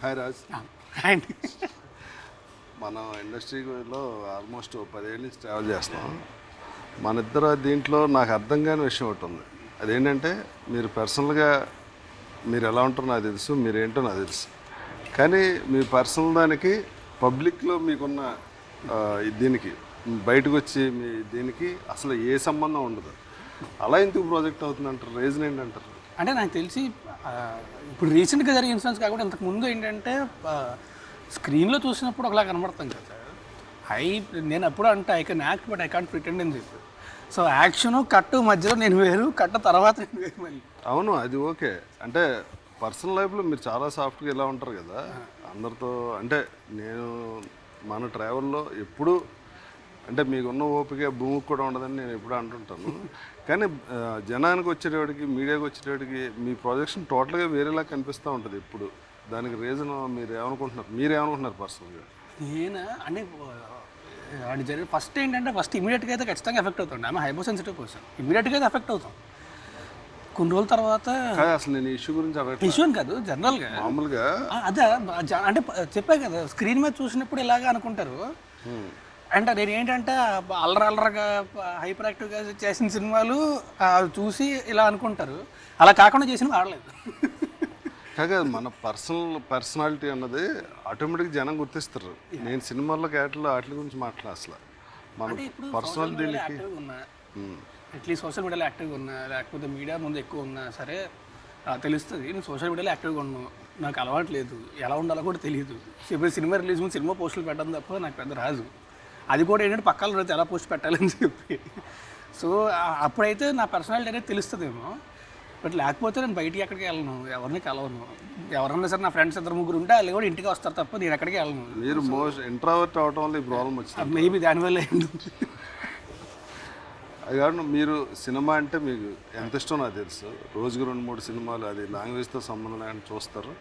Hi Raj. అండి మనం ఇండస్ట్రీలో ఆల్మోస్ట్ 10 ఏళ్ళ నుంచి ట్రావెల్ చేస్తున్నాం. మన ఇద్దరు దీంట్లో నాకు అర్థం కాని విషయం ఒకటి ఉంది. అదేంటంటే మీరు పర్సనల్గా మీరు ఎలా ఉంటారో నాకు తెలుసు, మీరేంటో నాకు తెలుసు. కానీ మీ పర్సనల్ దానికి పబ్లిక్లో మీకున్న దీనికి బయటకు వచ్చి మీ దీనికి అసలు ఏ సంబంధం ఉండదు. అలా ఎందుకు ప్రాజెక్ట్ అవుతుంది అంటారు? రీజన్ ఏంటంటారు? అంటే నాకు తెలిసి ఇప్పుడు రీసెంట్గా జరిగిన ఇన్సిడెంట్స్ కాకుండా ఇంతకుముందు ఏంటంటే స్క్రీన్లో చూసినప్పుడు ఒకలా కనబడతాం కదా. నేను అప్పుడు అంటే I can act but I can't pretend అని చెప్పి. సో యాక్షన్ కట్టు మధ్యలో నేను వేరు, కట్ట తర్వాత నేను వేరు. మళ్ళీ అవును, అది ఓకే. అంటే పర్సనల్ లైఫ్లో మీరు చాలా సాఫ్ట్గా ఇలా ఉంటారు కదా అందరితో. అంటే నేను మన ట్రావెల్లో ఎప్పుడు అంటే మీకున్న ఓపిక భూమికి కూడా ఉండదని నేను ఎప్పుడు అంటుంటాను. కానీ జనానికి వచ్చేటప్పటికి, మీడియాకి వచ్చేటప్పటికి మీ ప్రొజెక్షన్ టోటల్గా వేరేలా కనిపిస్తూ ఉంటుంది ఎప్పుడు. దానికి రీజన్ మీరేమనుకుంటున్నారు పర్సనల్గా? నేను అంటే అది జరిగి ఫస్ట్ ఏంటంటే ఇమీడియట్గా అయితే ఖచ్చితంగా ఎఫెక్ట్ అవుతుంది. ఆమె హైపో సెన్సిటివ్ పర్సన్, ఇమీడియట్గా అయితే ఎఫెక్ట్ అవుతాం. కొన్ని రోజుల తర్వాత అసలు నేను ఇష్యూ గురించి ఇష్యూ అని కాదు, జనరల్గా మామూలుగా అదే అంటే చెప్పా కదా, స్క్రీన్ మీద చూసినప్పుడు ఇలాగా అనుకుంటారు. అంటే నేను ఏంటంటే అల్లరగా హైపర్ యాక్టివ్గా చేసిన సినిమాలు చూసి ఇలా అనుకుంటారు. అలా కాకుండా చేసినవి ఆడలేదు. కాగా మన పర్సనాలిటీ అన్నది ఆటోమేటిక్గా జనం గుర్తిస్తారు. నేను సినిమాల్లో క్యారెక్టర్లు వాటి గురించి మాట్లాడ అసలు మన పర్సనల్ దీనికి అట్లీస్ట్ సోషల్ మీడియాలో యాక్టివ్గా ఉన్నా, లేకపోతే మీడియా ముందు ఎక్కువ ఉన్నా సరే తెలుస్తుంది. నేను సోషల్ మీడియాలో యాక్టివ్గా ఉన్నాను, నాకు అలవాటు లేదు, ఎలా ఉండాలో కూడా తెలియదు. ఇప్పుడు సినిమా రిలీజ్ ముందు సినిమా పోస్టులు పెట్టడం తప్ప నాకు పెద్ద రాజు. అది కూడా ఏంటంటే పక్కన రోజు ఎలా పోస్ట్ పెట్టాలని చెప్పి. సో అప్పుడైతే నా పర్సనాలిటీ అనేది తెలుస్తుందేమో. బట్ లేకపోతే నేను బయటికి ఎక్కడికి వెళ్ళను, ఎవరిని కలవను. ఎవరన్నా సరే నా ఫ్రెండ్స్ 2-3 ఉంటే వాళ్ళు కూడా ఇంటికి వస్తారు తప్ప నేను ఎక్కడికి వెళ్ళను. మీరు మోస్ట్ ఇంట్రావర్ట్ అవడం వల్ల ఈ ప్రాబ్లం వచ్చింది. మేబీ దానివల్ల ఏంటి. అది కాదు, మీరు సినిమా అంటే మీకు ఎంత ఇష్టం నాకు తెలుసు. రోజుకు 2-3 సినిమాలు, అది లాంగ్వేజ్తో సంబంధం లేకుండా చూస్తారు.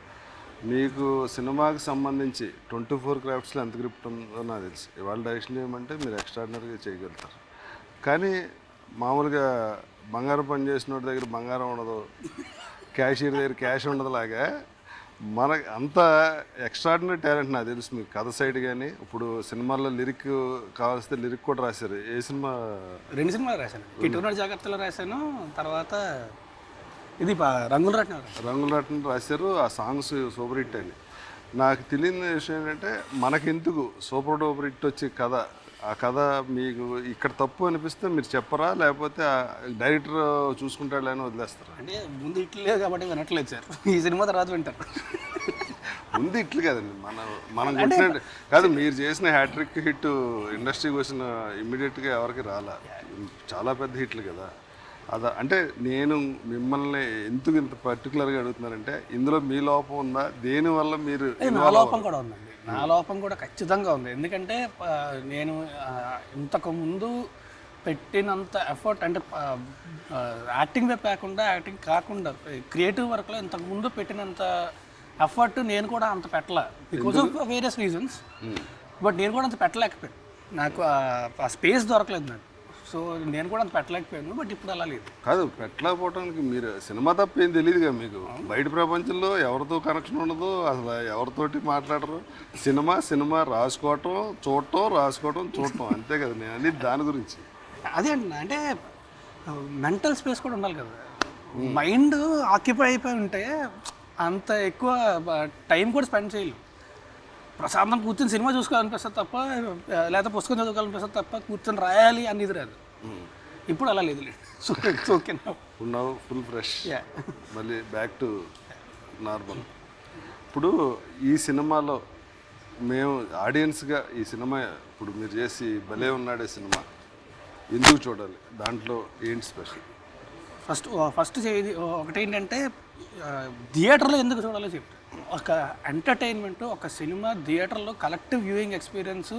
మీకు సినిమాకి సంబంధించి 24 క్రాఫ్ట్స్లో ఎంత గ్రిప్ట్ ఉందో నాకు తెలుసు. ఇవాళ డైరెక్షన్ చేయమంటే మీరు ఎక్స్ట్రాడినరీగా చేయగలుగుతారు. కానీ మామూలుగా బంగారం పని చేసిన వాడి దగ్గర బంగారం ఉండదు, క్యాషియర్ దగ్గర క్యాష్ ఉండదు. లాగా మనకు అంత ఎక్స్ట్రాడినరీ టాలెంట్ నాకు తెలుసు మీకు. కథ సైడ్ కానీ ఇప్పుడు సినిమాల్లో లిరిక్ కావాల్సిన లిరిక్ కూడా రాశారు. ఏ సినిమా? 2 సినిమాలు రాశాను. కిట్టునాడు జాగ్రత్తలో రాశాను, తర్వాత ఇది రంగుల రత్నం రాశారు. ఆ సాంగ్స్ సూపర్ హిట్ అని. నాకు తెలియని విషయం ఏంటంటే మనకెందుకు సూపర్ డూపర్ హిట్ వచ్చే కథ, ఆ కథ మీకు ఇక్కడ తప్పు అనిపిస్తే మీరు చెప్పరా, లేకపోతే డైరెక్టర్ చూసుకుంటాడు అని వదిలేస్తారా? అంటే ముందు ఇట్లేదు కాబట్టి వినట్లేదు సార్, ఈ సినిమా తర్వాత వింటారు. ముందు ఇట్లు కదండి, మనం కొట్టినట్టు కాదు. మీరు చేసిన హ్యాట్రిక్ హిట్ ఇండస్ట్రీకి వచ్చిన ఇమ్మీడియట్గా ఎవరికి రాలా, చాలా పెద్ద హిట్లు కదా. అంటే నేను మిమ్మల్ని ఎందుకు ఇంత పర్టికులర్గా అడుగుతున్నానంటే ఇందులో మీ లోపం ఉందా, దేనివల్ల మీరు? నా లోపం కూడా ఉందండి, నా లోపం కూడా ఖచ్చితంగా ఉంది. ఎందుకంటే నేను ఇంతకుముందు పెట్టినంత ఎఫర్ట్, అంటే యాక్టింగ్ వైపు కాకుండా క్రియేటివ్ వర్క్లో ఇంతకుముందు పెట్టినంత ఎఫర్ట్ నేను కూడా అంత పెట్టలే, because of various reasons. But నేను కూడా అంత పెట్టలేకపోయాను, నాకు ఆ స్పేస్ దొరకలేదు నాకు. సో నేను కూడా అంత పెట్టలేకపోయాను. బట్ ఇప్పుడు అలా లేదు. కాదు, పెట్టలేకపోవడానికి మీరు సినిమా తప్ప ఏం తెలియదు కదా మీకు. బయట ప్రపంచంలో ఎవరితో కనెక్షన్ ఉండదు, అసలు ఎవరితోటి మాట్లాడరు. సినిమా రాసుకోవటం చూడటం అంతే కదా. నేను అనేది దాని గురించి. అదే అండి, అంటే మెంటల్ స్పేస్ కూడా ఉండాలి కదా. మైండ్ ఆక్యుపై అయిపోయి ఉంటే అంత ఎక్కువ టైం కూడా స్పెండ్ చేయలేం. ప్రశాంతం కూర్చొని సినిమా చూసుకోవాలనిపిస్తుంది తప్ప, లేకపోతే పుస్తకం చదువుకోవాలనిపిస్తుంది తప్ప కూర్చొని రాయాలి అనేది రాదు. ఇప్పుడు అలా లేదు. సో ఇట్స్ ఓకే, ఉన్నావు ఫుల్ ఫ్రెష్, మళ్ళీ బ్యాక్ టు నార్మల్. ఇప్పుడు ఈ సినిమాలో మేము ఆడియన్స్గా ఈ సినిమా ఇప్పుడు మీరు చేసి భలే ఉన్నాడే సినిమా ఎందుకు చూడాలి, దాంట్లో ఏంటి స్పెషల్? ఫస్ట్ ఒకటి ఏంటంటే థియేటర్లో ఎందుకు చూడాలో చెప్తాను. ఒక ఎంటర్టైన్మెంట్, ఒక సినిమా థియేటర్లో కలెక్టివ్ వ్యూయింగ్ ఎక్స్పీరియన్స్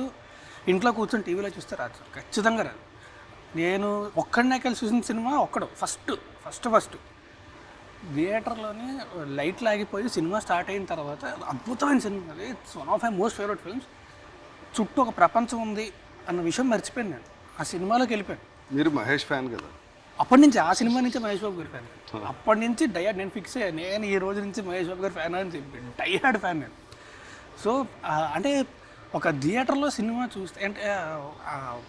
ఇంట్లో కూర్చొని టీవీలో చూస్తే రాదు సార్, ఖచ్చితంగా రాదు. నేను ఒక్కడనే కలిసి చూసిన సినిమా ఫస్ట్ థియేటర్లోనే లైట్లు ఆగిపోయి సినిమా స్టార్ట్ అయిన తర్వాత అద్భుతమైన సినిమా, అది it's one of my most favourite films. చుట్టూ ఒక ప్రపంచం ఉంది అన్న విషయం మర్చిపోయాను. నేను ఆ సినిమాలోకి వెళ్ళిపోయాను. మీరు మహేష్ ఫ్యాన్ కదా? అప్పటి నుంచి, ఆ సినిమా నుంచి మహేష్ బాబు గారి ఫ్యాన్. అప్పటి నుంచి నేను ఫిక్స్ అయ్యాను, నేను ఈ రోజు నుంచి మహేష్ బాబు గారి ఫ్యాన్ అని చెప్పి డైహార్డ్ ఫ్యాన్ నేను. సో అంటే ఒక థియేటర్లో సినిమా చూస్తే అంటే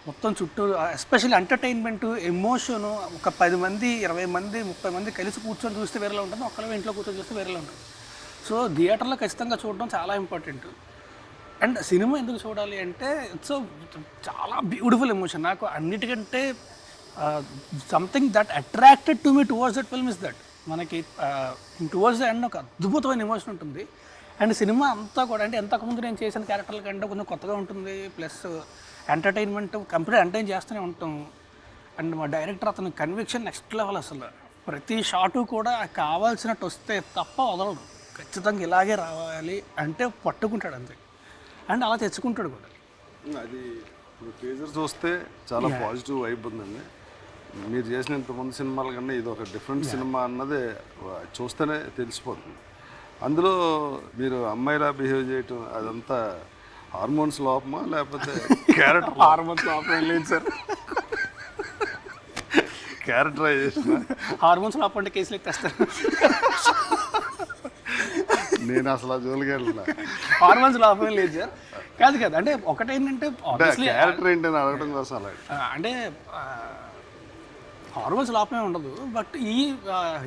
మొత్తం చుట్టూ ఎస్పెషల్లీ ఎంటర్టైన్మెంట్ ఎమోషను ఒక 10 మంది 20 మంది 30 మంది కలిసి కూర్చొని చూస్తే వేరేలా ఉంటుంది, ఒక్కళ్ళే ఇంట్లో కూర్చొని చూస్తే వేరేలా ఉంటుంది. సో థియేటర్లో ఖచ్చితంగా చూడడం చాలా ఇంపార్టెంట్. అండ్ సినిమా ఎందుకు చూడాలి అంటే ఇట్స్ చాలా బ్యూటిఫుల్ ఎమోషన్. నాకు అన్నిటికంటే something that attracted to me towards that film is that మనకి టువర్డ్స్ ద ఎండ్ ఒక అద్భుతమైన ఎమోషన్ ఉంటుంది. అండ్ సినిమా అంతా కూడా అంటే ఎంతకుముందు నేను చేసిన క్యారెక్టర్ల కంటే కొంచెం కొత్తగా ఉంటుంది, ప్లస్ ఎంటర్టైన్మెంట్ కంప్లీట్ ఎంటర్టైన్ చేస్తూనే ఉంటాం. అండ్ మా డైరెక్టర్ అతని కన్విక్షన్ నెక్స్ట్ లెవెల్. అసలు ప్రతి షాటు కూడా కావాల్సినట్టు వస్తే తప్ప వదలడు, ఖచ్చితంగా ఇలాగే రావాలి అంటే పట్టుకుంటాడు అంతే. అండ్ అలా తెచ్చుకుంటాడు కూడా. అది ఇప్పుడు టీజర్ చూస్తే చాలా పాజిటివ్ వైబ్ ఉందండి. మీరు చేసిన ఇంతమంది సినిమాల కన్నా ఇది ఒక డిఫరెంట్ సినిమా అన్నది చూస్తేనే తెలిసిపోతుంది. అందులో మీరు అమ్మాయిలా బిహేవ్ చేయటం అదంతా హార్మోన్స్ లోపమా లేకపోతే క్యారెక్టర్? హార్మోన్స్ లోపం లేదు సార్, క్యారెక్టరైజేషన్. హార్మోన్స్ లోపం అంటే కేసులు ఎత్తేస్తారు. నేను అసలు ఆ జోలికి వెళ్ళిన. హార్మోన్స్ లోపం లేదు సార్. కాదు కాదు అంటే ఒకటేంటంటే క్యారెక్టర్ ఏంటని అడగడం కోసం అలా అంటే హార్మోన్స్ లోపమే ఉండదు, బట్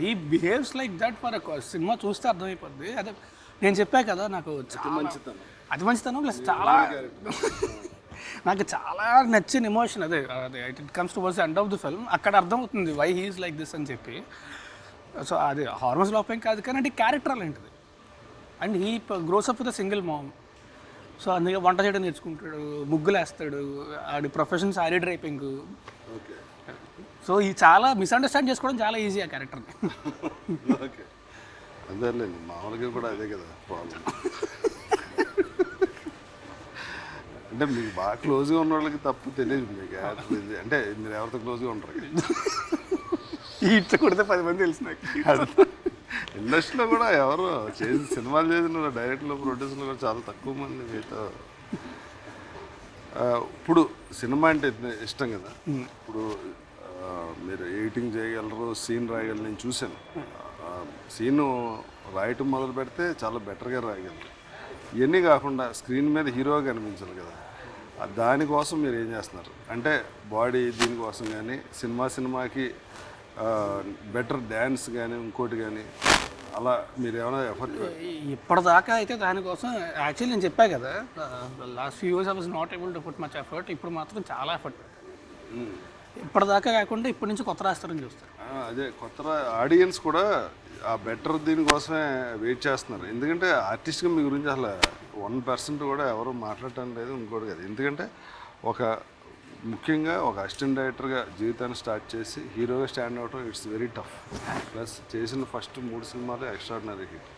ఈ behaves like that for cinema చూస్తే అర్థమైపోద్ది. అదే నేను చెప్పా కదా, నాకు చాలా అతి మంచితనం ప్లస్ చాలా నాకు చాలా నచ్చిన ఎమోషన్ అదే. It comes towards the end of the film. అక్కడ అర్థమవుతుంది వై హీఈస్ లైక్ దిస్ అని చెప్పి. సో అది హార్మోన్స్ లోపం కాదు కానీ అంటే క్యారెక్టర్ అలాంటిది. And he gross up with a single ma'am. So అందుకే వంట చేయడం నేర్చుకుంటాడు, ముగ్గులు వేస్తాడు, ఆడి ప్రొఫెషన్ సారీ డ్రైపింగ్. సో ఈ చాలా మిస్అండర్స్టాండ్ చేసుకోవడం చాలా ఈజీ ఆ క్యారెక్టర్ని. ఓకే, అదేలేండి, మామూలుగా కూడా అదే కదా ప్రాబ్లం. అంటే మీకు బాగా క్లోజ్గా ఉన్న వాళ్ళకి తప్పు తెలియదు మీకు క్యారెక్టర్ ఇది అంటే మీరు ఎవరితో క్లోజ్గా ఉంటారు. ఇట్లా కొడితే 10 మంది తెలిసి నాకు. ఇండస్ట్రీలో కూడా ఎవరు చేసి సినిమాలు చేసిన డైరెక్టర్లు ప్రొడ్యూసర్లు కూడా చాలా తక్కువ మంది మీతో. ఇప్పుడు సినిమా అంటే ఇష్టం కదా, ఇప్పుడు మీరు ఎడిటింగ్ చేయగలరు, సీన్ రాయగలరు. నేను చూశాను, సీను రాయటం మొదలు పెడితే చాలా బెటర్గా రాయగలరు. ఇవన్నీ కాకుండా స్క్రీన్ మీద హీరోగా కనిపించాలి కదా, దానికోసం మీరు ఏం చేస్తున్నారు? అంటే బాడీ దీనికోసం కానీ సినిమాకి బెటర్ డ్యాన్స్ కానీ ఇంకోటి కానీ అలా మీరు ఏమైనా ఎఫర్ట్? ఇప్పటిదాకా అయితే దానికోసం యాక్చువల్లీ నేను చెప్పా కదా, last few years I was not able to put much effort. ఇప్పుడు మాత్రం చాలా ఎఫర్ట్. ఇప్పటిదాకా కాకుండా ఇప్పటి నుంచి కొత్త రాస్తారని చూస్తారు. అదే కొత్త ఆడియన్స్ కూడా ఆ బెటర్ దీనికోసమే వెయిట్ చేస్తున్నారు. ఎందుకంటే ఆర్టిస్ట్గా మీ గురించి అసలు 1% కూడా ఎవరు మాట్లాడటం లేదు, ఇంకోటి కదా. ఎందుకంటే ముఖ్యంగా ఒక అసిస్టెంట్ డైరెక్టర్గా జీవితాన్ని స్టార్ట్ చేసి హీరోగా స్టాండ్ అవటం ఇట్స్ వెరీ టఫ్. ప్లస్ చేసిన ఫస్ట్ 3 సినిమాలు ఎక్స్ట్రాడినరీ హిట్.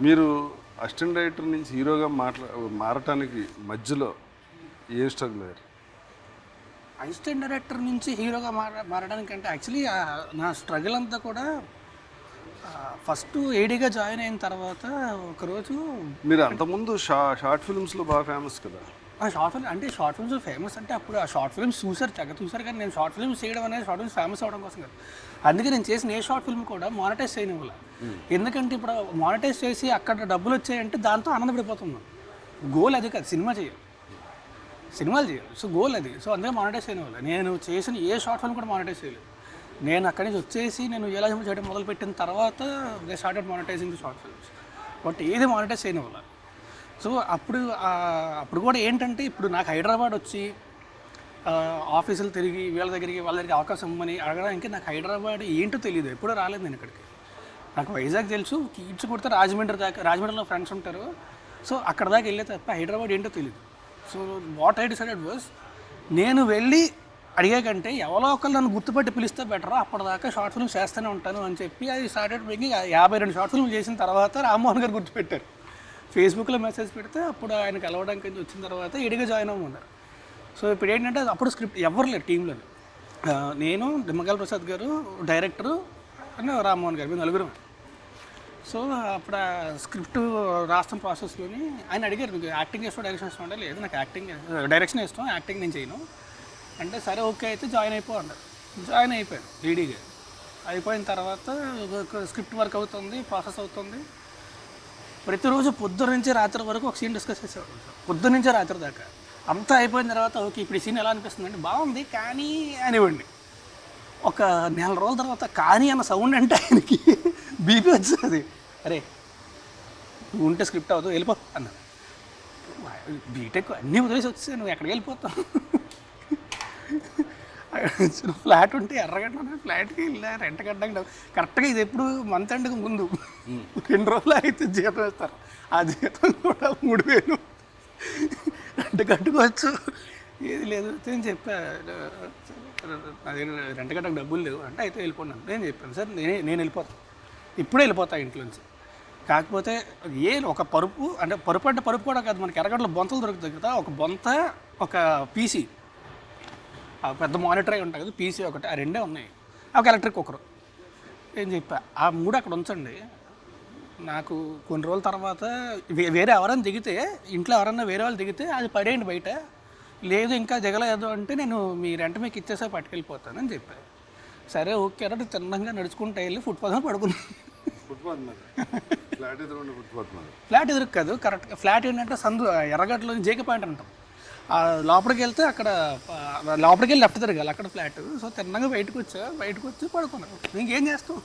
మీరు అసిస్టెంట్ డైరెక్టర్ నుంచి హీరోగా మారటానికి మధ్యలో ఏం స్ట్రగుల్ అయ్యారు? అసిస్టెంట్ డైరెక్టర్ నుంచి హీరోగా మారడానికి అంటే యాక్చువల్లీ నా స్ట్రగుల్ అంతా కూడా ఫస్ట్ ఏడీగా జాయిన్ అయిన తర్వాత ఒకరోజు. మీరు అంతకుముందు షార్ట్ ఫిల్మ్స్లో బాగా ఫేమస్ కదా. షార్ట్ ఫిల్మ్స్ ఫేమస్ అంటే అప్పుడు ఆ షార్ట్ ఫిల్మ్స్ చూసారు కానీ నేను షార్ట్ ఫిల్మ్స్ చేయడం అనేది షార్ట్ ఫిల్మ్స్ ఫేమస్ అవ్వడం కోసం కదా. అందుకే నేను చేసిన ఏ షార్ట్ ఫిల్మ్ కూడా మానిటైజ్ చేయనివ్వాలి. ఎందుకంటే ఇప్పుడు మానిటైజ్ చేసి అక్కడ డబ్బులు వచ్చాయంటే దాంతో ఆనందపడిపోతున్నాం. గోల్ అది కాదు, సినిమాలు చేయాలి. సో గోల్ అది. సో అందుకే మానిటైజ్ చేయనివ్వాలి. నేను చేసిన ఏ షార్ట్ ఫిల్మ్ కూడా మానిటైజ్ చేయలేదు. నేను అక్కడి నుంచి వచ్చేసి నేను ఎలా చేయడం మొదలుపెట్టిన తర్వాత they started monetising the short films. But ఏది మానిటైజ్ చేయనివ్వాలి. సో అప్పుడు కూడా ఏంటంటే ఇప్పుడు నాకు హైదరాబాద్ వచ్చి ఆఫీసులు తిరిగి వాళ్ళ దగ్గరికి అవకాశం ఇవ్వమని అడగడానికి నాకు హైదరాబాద్ ఏంటో తెలియదు. ఎప్పుడూ రాలేదు నేను ఇక్కడికి. నాకు వైజాగ్ తెలుసు, కీడ్స్ కొడితే రాజమండ్రిలో ఫ్రెండ్స్ ఉంటారు. సో అక్కడ దాకా వెళ్ళే తప్ప హైదరాబాద్ ఏంటో తెలియదు. So what I decided was, నేను వెళ్ళి అడిగే కంటే ఎవరో ఒకళ్ళు నన్ను గుర్తుపట్టి పిలిస్తే బెటర్, అప్పటిదాకా షార్ట్ ఫిల్మ్స్ చేస్తూనే ఉంటాను అని చెప్పి అది స్టార్టెడ్ మేకింగ్. 52 షార్ట్ ఫిల్మ్ చేసిన తర్వాత రామ్మోహన్ గారు గుర్తుపెట్టారు. ఫేస్బుక్లో మెసేజ్ పెడితే అప్పుడు ఆయన కలవడానికి వచ్చిన తర్వాత ఎడిగా జాయిన్ అవ్వమన్నారు. సో ఇప్పుడు ఏంటంటే అప్పుడు స్క్రిప్ట్ ఎవరు లేరు టీంలో. నేను, నిమ్మగల్ ప్రసాద్ గారు, డైరెక్టరు అని రామ్మోహన్ గారు, మేము 4. సో అప్పుడు ఆ స్క్రిప్ట్ రాష్ట్రం ప్రాసెస్లోని ఆయన అడిగారు, మీకు యాక్టింగ్ ఇష్టం డైరెక్షన్ ఇష్టం అంటే, లేదు నాకు డైరెక్షన్ ఇష్టం, యాక్టింగ్ నేను చేయను అంటే, సరే ఓకే అయితే జాయిన్ అయిపో అన్నారు. జాయిన్ అయిపోయాను లేడీగా. అయిపోయిన తర్వాత స్క్రిప్ట్ వర్క్ అవుతుంది, ప్రాసెస్ అవుతుంది. ప్రతిరోజు పొద్దున్న నుంచి రాత్రి వరకు ఒక సీన్ డిస్కస్ చేసేవాళ్ళం సార్. పొద్దున్న నుంచి రాత్రి దాకా అంతా అయిపోయిన తర్వాత ఓకే ఇప్పుడు ఈ సీన్ ఎలా అనిపిస్తుంది అంటే బాగుంది కానీ అనివ్వండి. ఒక నెల రోజుల తర్వాత కానీ అన్న సౌండ్ అంటే ఆయనకి బీపీ వచ్చేది. అరే నువ్వు ఉంటే స్క్రిప్ట్ అవ్వదు వెళ్ళిపో అన్న. బీటెక్ అన్నీ వదిలేసి వచ్చేసి నువ్వు ఎక్కడికి వెళ్ళిపోతావు? ఫ్లాట్ ఉంటే ఎర్రగడ్డ ఫ్లాట్కి వెళ్ళా రెంట్ కట్టడానికి కరెక్ట్గా ఇది ఎప్పుడు మంత్ ఎండ్కి ముందు 2 రోజులు అయితే జీతం ఇస్తారు. ఆ జీతం కూడా 3,000 రెంట్ కట్టుకోవచ్చు. ఏది లేదు నేను చెప్పా అదే రెంట్ కట్టకు డబ్బులు లేవు అంటే అయితే వెళ్ళిపోన్నాను. నేను చెప్పాను సార్ నేను వెళ్ళిపోతాను ఇప్పుడే వెళ్ళిపోతాను ఇంట్లోంచి. కాకపోతే ఒక పరుపు అంటే పరుపు కూడా కాదు, మనకి ఎర్రగడ్డలో బొంతలు దొరుకుతాయి కదా, ఒక బొంత ఒక పీసీ పెద్ద మానిటర్ అయి ఉంటాయి కదా పీసీ ఒకటి, ఆ రెండే ఉన్నాయి. ఒక ఎలక్ట్రిక్ కుక్కర్. ఏం చెప్పా ఆ 3 అక్కడ ఉంచండి. నాకు కొన్ని రోజుల తర్వాత వేరే ఎవరైనా దిగితే ఇంట్లో ఎవరైనా వేరే వాళ్ళు దిగితే అది పడేయండి బయట, లేదు ఇంకా దిగలేదు అంటే నేను మీ రెంట్ మీకు ఇచ్చేసా పట్టుకెళ్ళిపోతానని చెప్పాను. సరే ఓకే అంటే తిన్నంగా నడుచుకుంటూ వెళ్ళి ఫుట్పాత్ మీద పడుకున్నాను. ఫ్లాట్ ఎదురు కాదు కరెక్ట్గా. ఫ్లాట్ ఏంటంటే సందు ఎర్రగడ్డలో జేకే పాయింట్ అంటాం. లోపలికి వెళ్తే అక్కడ లోపలికి వెళ్ళి లెఫ్ట్ తిరగాలి అక్కడ ఫ్లాట్. సో తిన్నగా బయటకు వచ్చి పడుకున్నాను. ఇంకేం చేస్తాం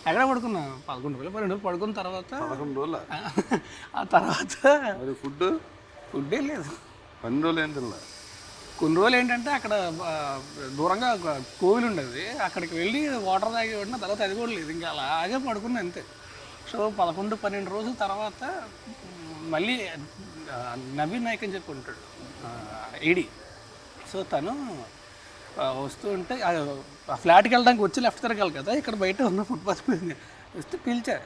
ఎక్కడ పడుకున్నా 11 రోజులు 12 రోజులు పడుకున్న తర్వాత 11 రోజులు ఆ తర్వాత ఫుడ్డే లేదు. 12 రోజులు ఏం తిన్నా. కొన్ని రోజులు ఏంటంటే అక్కడ దూరంగా కోవిల్ ఉండేది, అక్కడికి వెళ్ళి వాటర్ తాగి పడిన తర్వాత అది కూడా లేదు, ఇంకా అలాగే పడుకున్నా అంతే. సో 11-12 రోజుల తర్వాత మళ్ళీ నవీన్ నాయక్ అని చెప్పి ఉంటాడు ఏడి. సో తను వస్తూ ఉంటే ఆ ఫ్లాట్కి వెళ్ళడానికి వచ్చి లెఫ్ట్ తిరగాలి కదా, ఇక్కడ బయట ఉన్న ఫుట్పాత్ మీద వస్తే పిలిచా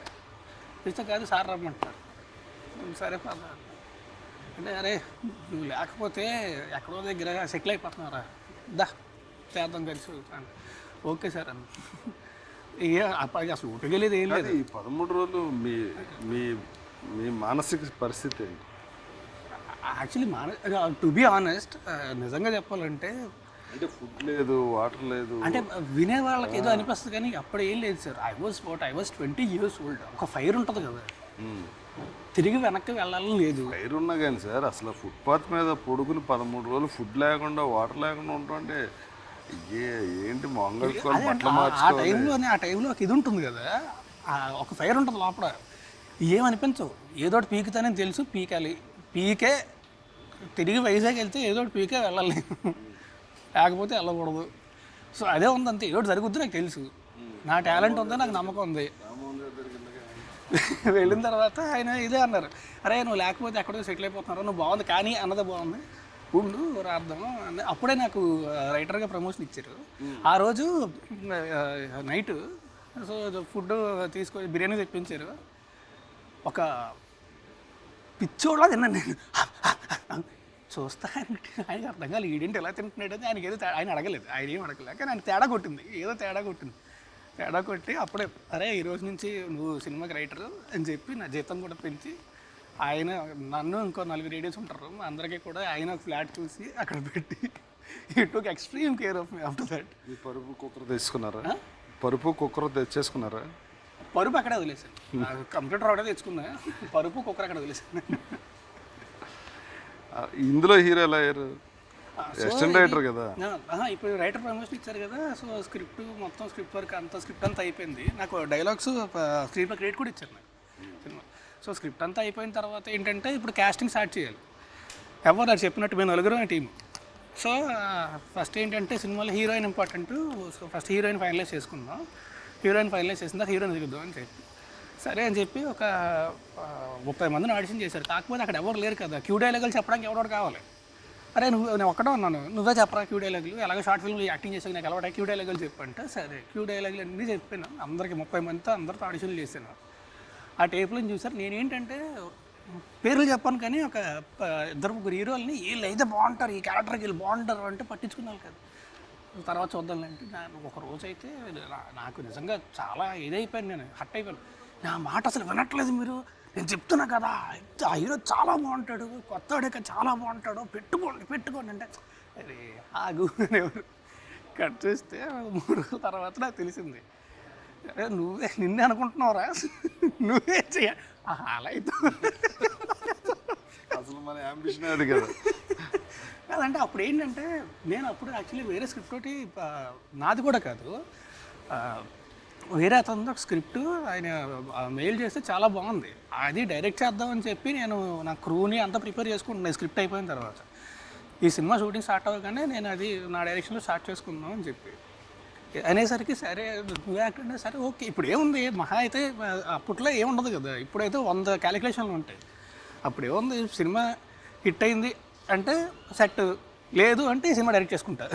కాదు సార్ రమ్మంటారు. సరే పద అంటే అరే నువ్వు లేకపోతే ఎక్కడో దగ్గర సెటిల్ అయిపోతున్నారా దా చేద్దాం కలిసి. ఓకే సార్ అన్న. అప్పటికి అసలు ఊటకెళ్ళేది ఏం లేదు. ఈ 13 రోజులు మీ మీ మీ మానసిక పరిస్థితి ఏంటి? యాక్చువల్లీ టు బీ ఆనెస్ట్ నిజంగా చెప్పాలంటే అంటే ఫుడ్ లేదు వాటర్ లేదు అంటే వినే వాళ్ళకి ఏదో అనిపిస్తుంది కానీ అప్పుడు ఏం లేదు sir. I was 20 years old. ఒక ఫైర్ ఉంటుంది కదా, తిరిగి వెనక్కి వెళ్ళాలని లేదు. ఫైర్ ఉన్నా కానీ సార్ అసలు ఫుట్పాత్ మీద పొడుగుని 13 రోజులు ఫుడ్ లేకుండా వాటర్ లేకుండా ఉంటుంటే ఏంటి ఆ టైంలో ఒక ఇది ఉంటుంది కదా, ఒక ఫైర్ ఉంటుంది లోపల. ఏమనిపించవు, ఏదోటి పీకుతానే తెలుసు పీకాలి, పీకే తిరిగి వైజాగ్ వెళ్తే ఏదోటి పీకే వెళ్ళాలి, లేకపోతే వెళ్ళకూడదు. సో అదే ఉంది అంతే, ఏదోటి జరుగుద్ది నాకు తెలుసు, నా టాలెంట్ ఉంది, నాకు నమ్మకం ఉంది. వెళ్ళిన తర్వాత ఆయన ఇదే అన్నారు, అరే నువ్వు లేకపోతే ఎక్కడో సెటిల్ అయిపోతున్నారు, నువ్వు బాగుంది కానీ అన్నదే బాగుంది ఉండు రాద్దాం. అప్పుడే నాకు రైటర్గా ప్రమోషన్ ఇచ్చారు. ఆ రోజు నైట్ సో ఫుడ్ తీసుకొని బిర్యానీ తెప్పించారు. ఒక పిచ్చోళ్ళ తిన్నాను నేను. చూస్తా ఆయనకి అర్థం కాదు ఈడేంటి ఎలా తింటున్నాడు అని. ఆయనకి ఏదో ఆయన అడగలేదు, ఆయన ఏం అడగలేదు కానీ ఆయన తేడా కొట్టింది, ఏదో తేడా కొట్టి అప్పుడే అరే ఈరోజు నుంచి నువ్వు సినిమాకి రైటరు అని చెప్పి నా జీతం కూడా పెంచి ఆయన నన్ను ఇంకో 4 రేడియోస్ ఉంటారు అందరికీ కూడా ఆయన ఒక ఫ్లాట్ చూసి అక్కడ పెట్టి he took extreme care of me after that. పరుపు కుక్కర్ తెచ్చుకున్నారా? పరుపు కుక్కర్ తెచ్చేసుకున్నారా? పరుపు అక్కడే వదిలేసాను, కంప్యూటర్ ఒకటే తెచ్చుకున్నా, పరుపు కుక్కర్ అక్కడ వదిలేసాను. ఇందులో హీరో ఎలా అయ్యారు? అసిస్టెంట్ రైటర్ కదా. ఇప్పుడు రైటర్ ప్రమోషన్ ఇచ్చారు కదా, సో స్క్రిప్ట్ మొత్తం స్క్రిప్ట్ వర్క్ స్క్రిప్ట్ అంతా అయిపోయింది. నాకు డైలాగ్స్ స్క్రీన్ ప్లే క్రియేట్ కూడా ఇచ్చారు నాకు సినిమా. సో స్క్రిప్ట్ అంతా అయిపోయిన తర్వాత ఏంటంటే ఇప్పుడు కాస్టింగ్ స్టార్ట్ చేయాలి. ఎవరు అది చెప్పినట్టు మేము 9 టీం. సో ఫస్ట్ ఏంటంటే సినిమాలో heroine important. So first heroine finalise చేసుకుందాం, హీరోయిన్ ఫైనలైజ్ చేసిన తర్వాత హీరోయిన్ దిగుద్దాం అని చెప్పి సరే అని చెప్పి ఒక 30 మందిని ఆడిషన్ చేశారు. కాకపోతే అక్కడ ఎవరు లేరు కదా, క్యూ డైలాగులు చెప్పడానికి ఎవడో కావాలి. అరే నేను ఒక్కడే ఉన్నాను, నువ్వే చెప్పరా క్యూ డైలాగులు, ఎలాగో షార్ట్ ఫిల్మ్లో యాక్టింగ్ చేసాక నాకు అలవాటు క్యూ డైలాగులు చెప్పంటే సరే క్యూ డైలాగులు అన్నీ చెప్పాను. అందరికి 30 మందితో అందరితో ఆడిషన్లు చేశాను. ఆ టేప్లో చూసారు. నేనేంటంటే పేర్లు చెప్పాను కానీ ఒక 2-3 హీరోల్ని వీళ్ళు అయితే బాగుంటారు, ఈ క్యారెక్టర్కి వీళ్ళు బాగుంటారు అంటే పట్టించుకున్నాను కదా. తర్వాత చూద్దాంలేంటే ఒక రోజు అయితే నాకు నిజంగా చాలా ఇదైపోయాను, నేను హట్ అయిపోయాను. నా మాట అసలు వినట్లేదు మీరు, నేను చెప్తున్నా కదా ఆ హీరో చాలా బాగుంటాడు, కొత్తవాడే చాలా బాగుంటాడు, పెట్టుకోండి అంటే అరే ఆగు ఎవరు కట్ చేస్తే 3 రోజుల తర్వాత నాకు తెలిసింది, అరే నిన్నే అనుకుంటున్నావురా, అలా అయితే అసలు మన అంబిషన్ అది కదా. కాదంటే అప్పుడు ఏంటంటే నేను అప్పుడు యాక్చువల్లీ వేరే స్క్రిప్ట్ తోటి నాది కూడా కాదు, వేరే అతను ఒక స్క్రిప్ట్ ఆయన మెయిల్ చేస్తే చాలా బాగుంది, అది డైరెక్ట్ చేద్దామని చెప్పి నేను నా క్రూని అంతా ప్రిపేర్ చేసుకుంటున్నాను స్క్రిప్ట్ అయిపోయిన తర్వాత. ఈ సినిమా షూటింగ్ స్టార్ట్ అవ్వగానే నేను అది నా డైరెక్షన్లో స్టార్ట్ చేసుకుందాం అని చెప్పి అనేసరికి సరే నువ్వు యాక్టర్ అంటే సరే ఓకే. ఇప్పుడు ఏముంది మహా అయితే అప్పట్లో ఏముండదు కదా, ఇప్పుడైతే 100 క్యాలిక్యులేషన్లు ఉంటాయి. అప్పుడు ఏముంది, సినిమా హిట్ అయింది అంటే సెట్, లేదు అంటే ఈ సినిమా డైరెక్ట్ చేసుకుంటా.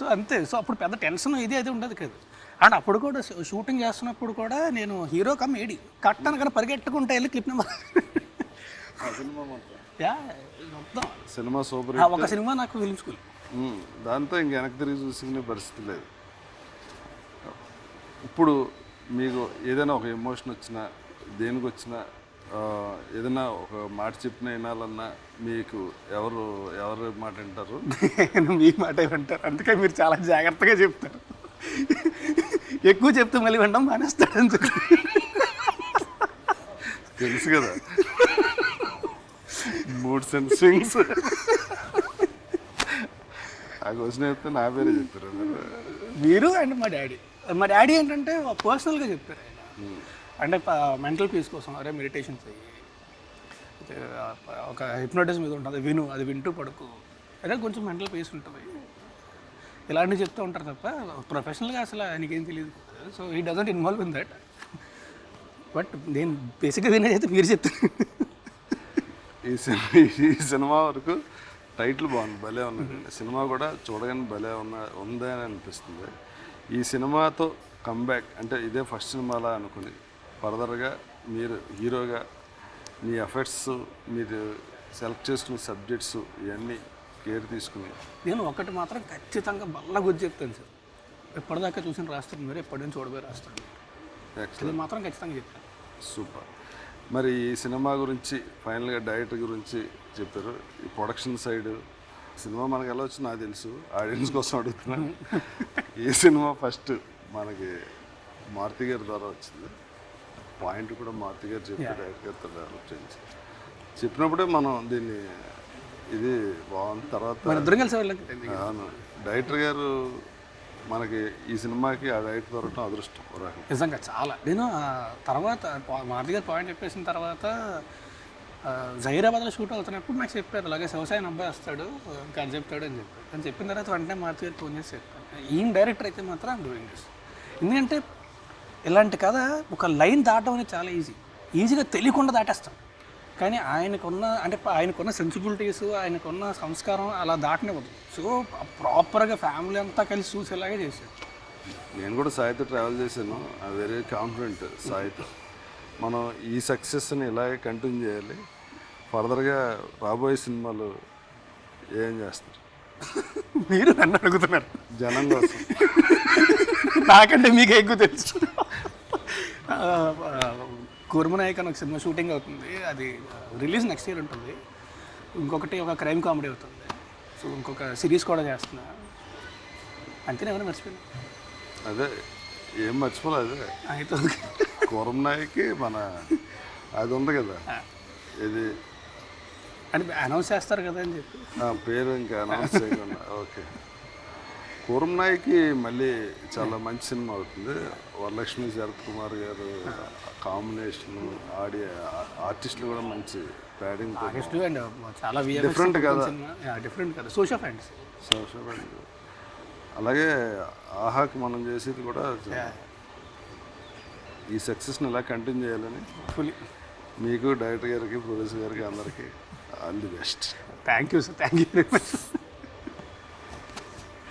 సో అంతే. సో అప్పుడు పెద్ద టెన్షన్ ఇది అయితే ఉండదు కదా. అండ్ అప్పుడు కూడా షూటింగ్ చేస్తున్నప్పుడు కూడా నేను హీరో కమ్ ఏడి కట్టాను కానీ పరిగెట్టుకుంటా వెళ్ళి క్లిప్ నెంబర్ యా మొత్తం సినిమా సూపర్ ఒక సినిమా నాకు ఫిల్మ్ స్కూల్, దాంతో ఇంక వెనక్కి తిరిగి చూసుకునే పరిస్థితి లేదు. ఇప్పుడు మీకు ఏదైనా ఒక ఎమోషన్ వచ్చినా దేనికి వచ్చినా ఏదైనా ఒక మాట చెప్పిన వినాలన్నా మీకు ఎవరు మాట వింటారు? మీ మాట వింటారు, అందుకే మీరు చాలా జాగ్రత్తగా చెప్తారు. ఎక్కువ చెప్తే మళ్ళీ వినడం మానేస్తాడు అందుకు. తెలుసు కదా మూడ్స్ అండ్ స్వింగ్స్. ఆ క్వశ్చన్ అయితే నా పేరే చెప్పారు మీరు. అండ్ మా డాడీ ఏంటంటే పర్సనల్గా చెప్పారు ఆయన, అంటే మెంటల్ పీస్ కోసం అరే మెడిటేషన్ చెయ్యి, ఒక హిప్నోటిజం మీద ఉంటుంది విను, అది వింటూ పడుకో, అదే కొంచెం మెంటల్ పీస్ ఉంటుంది, ఇలాంటివి చెప్తూ ఉంటారు తప్ప ప్రొఫెషనల్గా అసలు ఆయనకేం తెలియదు. So he doesn't involve in that. But నేను బేసిక్గా వినేది అయితే మీరు చెప్తాను. ఈ సినిమా వరకు టైటిల్ బాగుంది, భలే ఉన్నదండి. సినిమా కూడా చూడగానే భలే ఉందని అనిపిస్తుంది. ఈ సినిమాతో కమ్బ్యాక్ అంటే ఇదే ఫస్ట్ సినిమాలా అనుకుని ఫర్దర్గా మీరు హీరోగా మీ ఎఫర్ట్స్, మీరు సెలెక్ట్ చేసుకునే సబ్జెక్ట్స్ ఇవన్నీ కేర్ తీసుకుని. నేను ఒకటి మాత్రం ఖచ్చితంగా బల్ల గురించి చెప్తాను సార్, ఎప్పటిదాకా చూసిన రాస్తాను మీరు, ఎప్పటి నుంచి చూడబోయి రాస్తాను, ఇది మాత్రం ఖచ్చితంగా చెప్తాను. సూపర్. మరి ఈ సినిమా గురించి ఫైనల్గా డైరెక్టర్ గురించి చెప్పారు. ఈ ప్రొడక్షన్ సైడ్ సినిమా మనకు ఎలా వచ్చిందో నాకు తెలుసు, ఆడియన్స్ కోసం అడుగుతున్నాను. ఈ సినిమా ఫస్ట్ మనకి మారుతి గారి ద్వారా వచ్చింది, పాయింట్ కూడా మారుతి గారు చెప్పి డైరెక్టర్ గారితో డెవలప్ చేయించి చెప్పినప్పుడే మనం దీన్ని ఇది బాగుంది. తర్వాత అవును డైరెక్టర్ గారు మనకి ఈ సినిమాకి ఆ డైరెక్టర్ దొరకడం అదృష్టం నిజంగా చాలా. నేను తర్వాత మారుతి గారు పాయింట్ చెప్పేసిన తర్వాత జహీరాబాద్లో షూట్ అవుతున్నప్పుడు నాకు చెప్పారు అలాగే వ్యవసాయం అబ్బాయి వస్తాడు ఇంకా అని చెప్తాడు అని చెప్పారు. అని చెప్పిన తర్వాత వెంటనే మారుతి గారు ఫోన్ చేసి చెప్పాను ఈయన డైరెక్టర్ అయితే మాత్రం ఐమ్ డూయింగ్ దిస్. ఎందుకంటే ఇలాంటి కథ ఒక లైన్ దాటం అనేది చాలా ఈజీగా తెలియకుండా దాటేస్తాం, కానీ ఆయనకున్న సెన్సిబిలిటీస్, ఆయనకున్న సంస్కారం అలా దాటనివ్వదు. సో ప్రాపర్గా ఫ్యామిలీ అంతా కలిసి చూసేలాగే చేశారు. నేను కూడా సాయితో ట్రావెల్ చేశాను, ఐ వెరీ కాన్ఫిడెంట్ సాయితో. మనం ఈ సక్సెస్ని ఇలాగే కంటిన్యూ చేయాలి. ఫర్దర్గా రాబోయే సినిమాలు ఏం చేస్తారు? మీరు నన్ను అడుగుతున్నారు జనం కోసం. నాకంటే మీకు ఎక్కువ తెలుసు. కుర్మనాయక్ అని ఒక సినిమా షూటింగ్ అవుతుంది, అది రిలీజ్ నెక్స్ట్ ఇయర్ ఉంటుంది. ఇంకొకటి ఒక క్రైమ్ కామెడీ అవుతుంది. సో ఇంకొక సిరీస్ కూడా చేస్తున్నా. అంతేనే ఏమైనా మర్చిపోయాను? అదే ఏం మర్చిపోలేదు. అదే అయితే కుర్మనాయక్కి మన అది ఉంది కదా, ఇది అంటే అనౌన్స్ చేస్తారు కదా అని చెప్పి పేరు ఇంకా అనౌన్స్ చేయకుండా. ఓకే, కుర్మనాయక్కి మళ్ళీ చాలా మంచి సినిమా అవుతుంది. వరలక్ష్మి శరత్ కుమార్ గారు కాంబినేషన్, ఆర్టిస్టులు కూడా మంచి ప్యాడింగ్, అండ్ చాలా డిఫరెంట్ కదా, డిఫరెంట్ కదా, సోషల్ ఫ్యాంటసీ. అలాగే ఆహాకి మనం చేసేది కూడా ఈ సక్సెస్ని ఇలా కంటిన్యూ చేయాలని ఫుల్లీ మీకు, డైరెక్టర్ గారికి, ప్రొడ్యూసర్ గారికి అందరికీ all the best. Thank you sir, thank you very much.